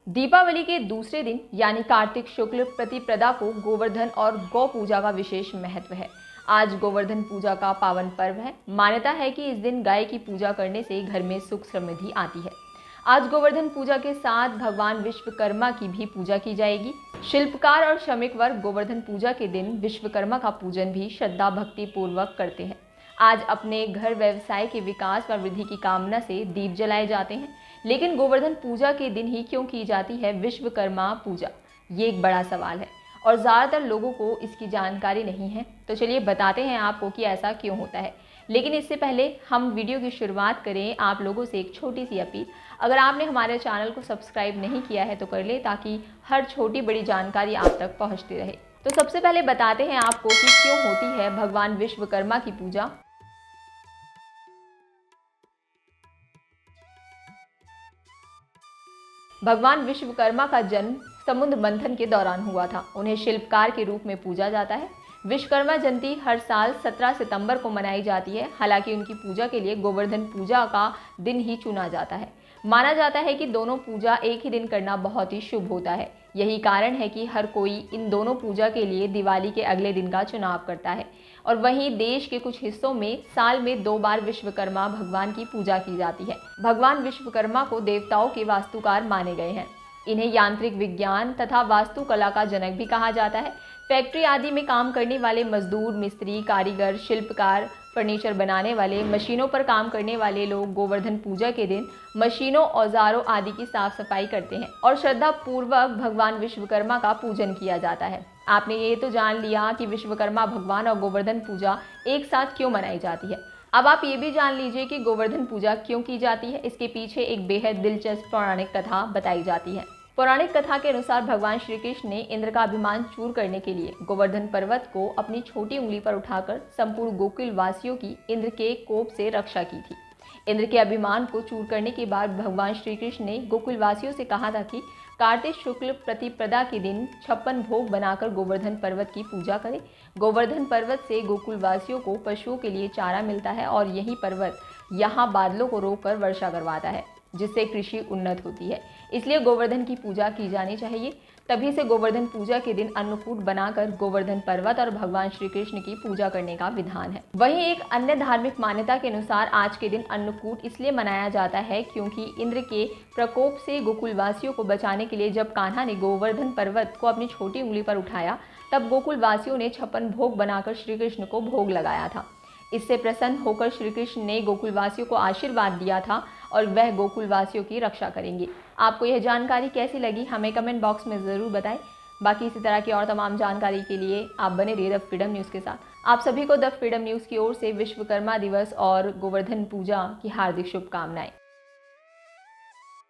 दीपावली के दूसरे दिन यानी कार्तिक शुक्ल प्रतिपदा को गोवर्धन और गौ पूजा का विशेष महत्व है। आज गोवर्धन पूजा का पावन पर्व है। मान्यता है कि इस दिन गाय की पूजा करने से घर में सुख समृद्धि आती है। आज गोवर्धन पूजा के साथ भगवान विश्वकर्मा की भी पूजा की जाएगी। शिल्पकार और श्रमिक वर्ग गोवर्धन पूजा के दिन विश्वकर्मा का पूजन भी श्रद्धा भक्ति पूर्वक करते हैं। आज अपने घर व्यवसाय के विकास व वृद्धि की कामना से दीप जलाए जाते हैं। लेकिन गोवर्धन पूजा के दिन ही क्यों की जाती है विश्वकर्मा पूजा, ये एक बड़ा सवाल है और ज़्यादातर लोगों को इसकी जानकारी नहीं है। तो चलिए बताते हैं आपको कि ऐसा क्यों होता है। लेकिन इससे पहले हम वीडियो की शुरुआत करें, आप लोगों से एक छोटी सी अपील। अगर आपने हमारे चैनल को सब्सक्राइब नहीं किया है तो कर ले, ताकि हर छोटी बड़ी जानकारी आप तक पहुँचती रहे। तो सबसे पहले बताते हैं आपको कि क्यों होती है भगवान विश्वकर्मा की पूजा। भगवान विश्वकर्मा का जन्म समुद्र मंथन के दौरान हुआ था। उन्हें शिल्पकार के रूप में पूजा जाता है। विश्वकर्मा जयंती हर साल 17 सितंबर को मनाई जाती है। हालांकि उनकी पूजा के लिए गोवर्धन पूजा का दिन ही चुना जाता है। माना जाता है कि दोनों पूजा एक ही दिन करना बहुत ही शुभ होता है। यही कारण है कि हर कोई इन दोनों पूजा के लिए दिवाली के अगले दिन का चुनाव करता है। और वहीं देश के कुछ हिस्सों में साल में 2 बार विश्वकर्मा भगवान की पूजा की जाती है। भगवान विश्वकर्मा को देवताओं के वास्तुकार माने गए हैं। इन्हें यांत्रिक विज्ञान तथा वास्तुकला का जनक भी कहा जाता है। फैक्ट्री आदि में काम करने वाले मजदूर, मिस्त्री, कारीगर, शिल्पकार, फर्नीचर बनाने वाले, मशीनों पर काम करने वाले लोग गोवर्धन पूजा के दिन मशीनों, औजारों आदि की साफ सफाई करते हैं और श्रद्धा पूर्वक भगवान विश्वकर्मा का पूजन किया जाता है। आपने ये तो जान लिया कि विश्वकर्मा भगवान और गोवर्धन पूजा एक साथ क्यों मनाई जाती है। अब आप ये भी जान लीजिए कि गोवर्धन पूजा क्यों की जाती है। इसके पीछे एक बेहद दिलचस्प पौराणिक कथा बताई जाती है। पौराणिक कथा के अनुसार भगवान श्री कृष्ण ने इंद्र का अभिमान चूर करने के लिए गोवर्धन पर्वत को अपनी छोटी उंगली पर उठाकर संपूर्ण गोकुल वासियों की इंद्र के कोप से रक्षा की थी। इंद्र के अभिमान को चूर करने के बाद भगवान श्री कृष्ण ने गोकुल वासियों से कहा था कि कार्तिक शुक्ल प्रतिपदा के दिन 56 भोग बनाकर गोवर्धन पर्वत की पूजा करें। गोवर्धन पर्वत से गोकुल वासियों को पशुओं के लिए चारा मिलता है और यही पर्वत यहाँ बादलों को रोककर वर्षा करवाता है, जिससे कृषि उन्नत होती है। इसलिए गोवर्धन की पूजा की जानी चाहिए। तभी से गोवर्धन पूजा के दिन अन्नकूट बनाकर गोवर्धन पर्वत और भगवान श्री कृष्ण की पूजा करने का विधान है। वहीं एक अन्य धार्मिक मान्यता के अनुसार आज के दिन अन्नकूट इसलिए मनाया जाता है क्योंकि इंद्र के प्रकोप से गोकुलवासियों को बचाने के लिए जब कान्हा ने गोवर्धन पर्वत को अपनी छोटी उंगली पर उठाया, तब गोकुलवासियों ने 56 भोग बनाकर श्री कृष्ण को भोग लगाया था। इससे प्रसन्न होकर श्री कृष्ण ने गोकुलवासियों को आशीर्वाद दिया था और वह गोकुलवासियों की रक्षा करेंगे। आपको यह जानकारी कैसी लगी हमें कमेंट बॉक्स में ज़रूर बताएं। बाकी इसी तरह की और तमाम जानकारी के लिए आप बने रहिए द फ्रीडम न्यूज़ के साथ। आप सभी को द फ्रीडम न्यूज़ की ओर से विश्वकर्मा दिवस और गोवर्धन पूजा की हार्दिक शुभकामनाएं।